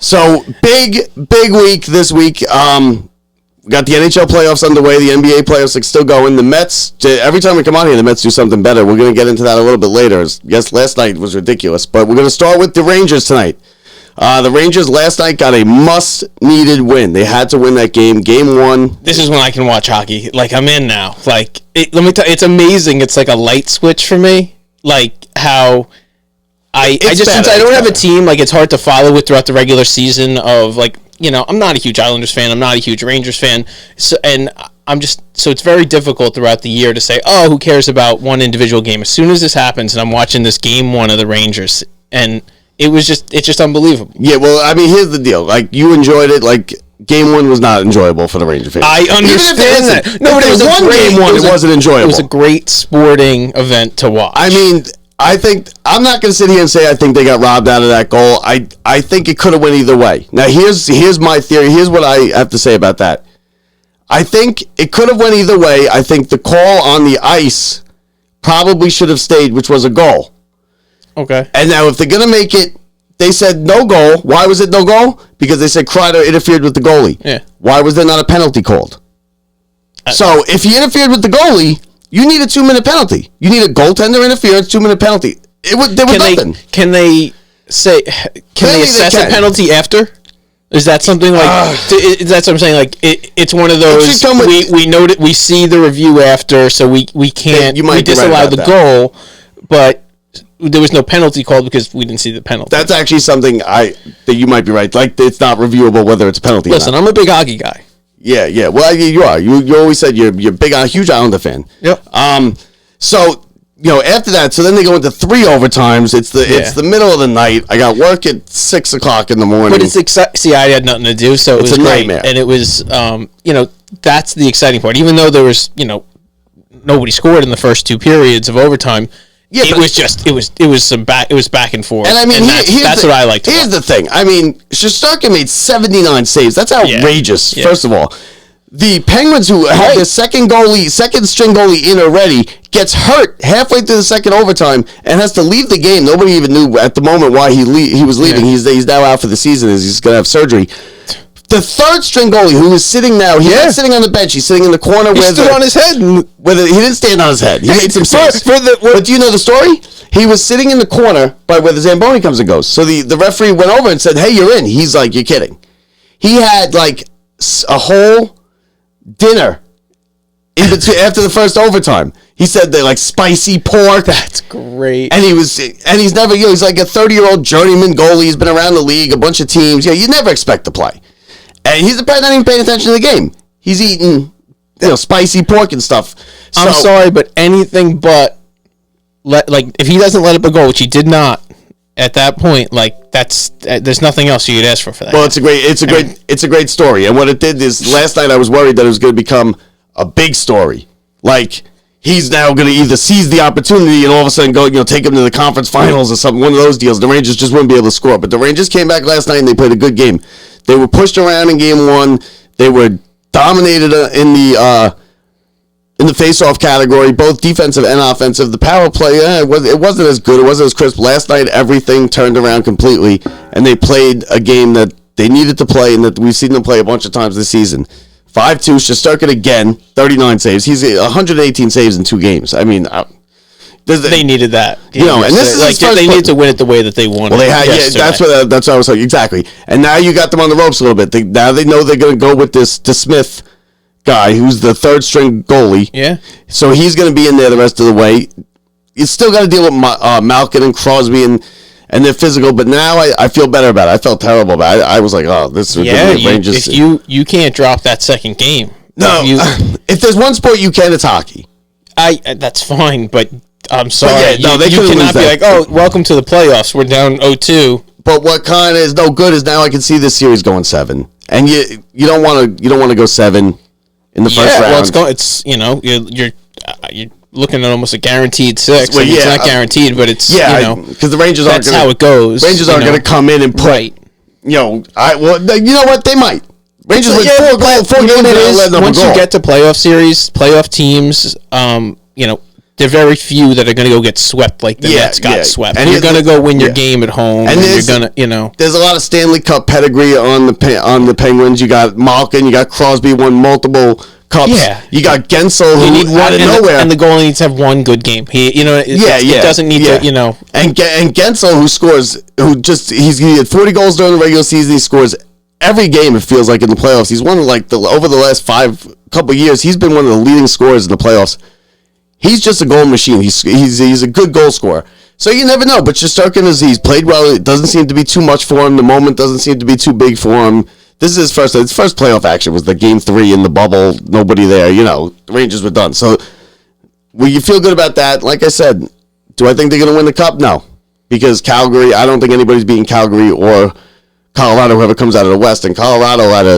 So big week this week. We got the NHL playoffs underway. The NBA playoffs are still going. The Mets, every time we come on here, the Mets do something better. We're going to get into that a little bit later. Yes, last night was ridiculous. But we're going to start with the Rangers tonight. The Rangers last night got a must-needed win. They had to win that game. Game 1. This is when I can watch hockey. Like, I'm in now. Like, let me tell you, it's amazing. It's like a light switch for me. Like, how since I don't have a team, like, it's hard to follow it throughout the regular season of, like, you know, I'm not a huge Islanders fan. I'm not a huge Rangers fan. So it's very difficult throughout the year to say, oh, who cares about one individual game? As soon as this happens, and I'm watching this game 1 of the Rangers, and it's just unbelievable. Yeah, well, I mean, here's the deal. Like, you enjoyed it. Like, game 1 was not enjoyable for the Ranger fans. I understand that. No, but it was game one. It wasn't enjoyable. It was a great sporting event to watch. I mean, I'm not going to sit here and say I think they got robbed out of that goal. I think it could have went either way. Now, here's my theory. Here's what I have to say about that. I think it could have went either way. I think the call on the ice probably should have stayed, which was a goal. Okay. And now if they're going to make it, they said no goal. Why was it no goal? Because they said Kreider interfered with the goalie. Yeah. Why was there not a penalty called? So if he interfered with the goalie, you need a 2-minute penalty. You need a goaltender interference, 2-minute penalty. There was nothing. Can they assess a penalty after? Is that something like? That's what I'm saying. Like it's one of those. We know that we see the review after, so we can't. We disallow the goal, but there was no penalty called because we didn't see the penalty. That's actually something that you might be right. Like it's not reviewable whether it's a penalty. Listen, or not. I'm a big hockey guy. Yeah. Well, you are. You always said you're big, huge Islander fan. Yep. So after that, so then they go into 3 overtimes. It's the middle of the night. I got work at 6 o'clock in the morning. But it's see, I had nothing to do, so it was a great. nightmare. And it was, that's the exciting part. Even though there was, nobody scored in the first 2 periods of overtime. Yeah, it was back and forth. And I mean, that's what I like to watch. Here's the thing. I mean, Shesterkin made 79 saves. That's outrageous. Yeah. First of all, the Penguins, who had their second string goalie in already, gets hurt halfway through the second overtime and has to leave the game. Nobody even knew at the moment why he was leaving. Yeah. He's now out for the season as he's going to have surgery. The third string goalie, who is sitting now, he's not sitting on the bench. He's sitting in the corner. He stood on his head. He didn't stand on his head. He made some saves. But do you know the story? He was sitting in the corner by where the Zamboni comes and goes. So the referee went over and said, "Hey, you're in." He's like, "You're kidding." He had like a whole dinner after the first overtime. He said they like spicy pork. That's great. And he's never, he's like a 30-year-old journeyman goalie. He's been around the league, a bunch of teams. You never expect to play. And he's probably not even paying attention to the game. He's eating, spicy pork and stuff. I'm sorry, but anything but if he doesn't let up a goal, which he did not at that point, there's nothing else you could ask for that. Well, it's a great story. And what it did is last night I was worried that it was going to become a big story. Like he's now going to either seize the opportunity and all of a sudden go, take him to the conference finals or something. One of those deals. The Rangers just wouldn't be able to score. But the Rangers came back last night and they played a good game. They were pushed around in game 1. They were dominated in the face-off category, both defensive and offensive. The power play, it wasn't as good. It wasn't as crisp. Last night, everything turned around completely, and they played a game that they needed to play and that we've seen them play a bunch of times this season. 5-2, Shesterkin again, 39 saves. He's 118 saves in 2 games. I mean, they needed that, and this is they needed to win it the way that they wanted. Well, they had, that's what I was saying exactly. And now you got them on the ropes a little bit. Now they know they're going to go with this Smith guy, who's the third string goalie. Yeah. So he's going to be in there the rest of the way. You still got to deal with Malkin and Crosby and they're physical. But now I feel better about it. I felt terrible about it. I was like, oh, this is Rangers. If you can't drop that second game. No, if there's one sport you can, it's hockey. That's fine, but. I'm sorry. They you cannot be like, oh, welcome to the playoffs. We're down 0-2. But what kind of is no good is now I can see this series going 7, and you don't want to go 7 in the first round. Well, you're looking at almost a guaranteed 6. Well, it's not guaranteed, but it's because the Rangers aren't. That's how it goes. Rangers aren't going to come in and put. Right. You know what? They might. Rangers with 4 games. Once you get to playoff series, playoff teams, There are very few that are going to go get swept like the Mets got swept. And you're going to go win your game at home, and you're going to, There's a lot of Stanley Cup pedigree on the Penguins. You got Malkin, you got Crosby, won multiple cups. Yeah. You got Gensel, who need one, out of nowhere. And the goalie needs to have one good game. It doesn't need to, And Gensel, he had 40 goals during the regular season. He scores every game, it feels like, in the playoffs. He's won, over the last couple of years, he's been one of the leading scorers in the playoffs. He's just a goal machine. He's a good goal scorer. So you never know. But Shesterkin, he's played well. It doesn't seem to be too much for him. The moment doesn't seem to be too big for him. This is his first playoff action was the Game 3 in the bubble. Nobody there. The Rangers were done. So will you feel good about that? Like I said, do I think they're going to win the Cup? No. Because Calgary, I don't think anybody's beating Calgary or Colorado, whoever comes out of the West. And Colorado had a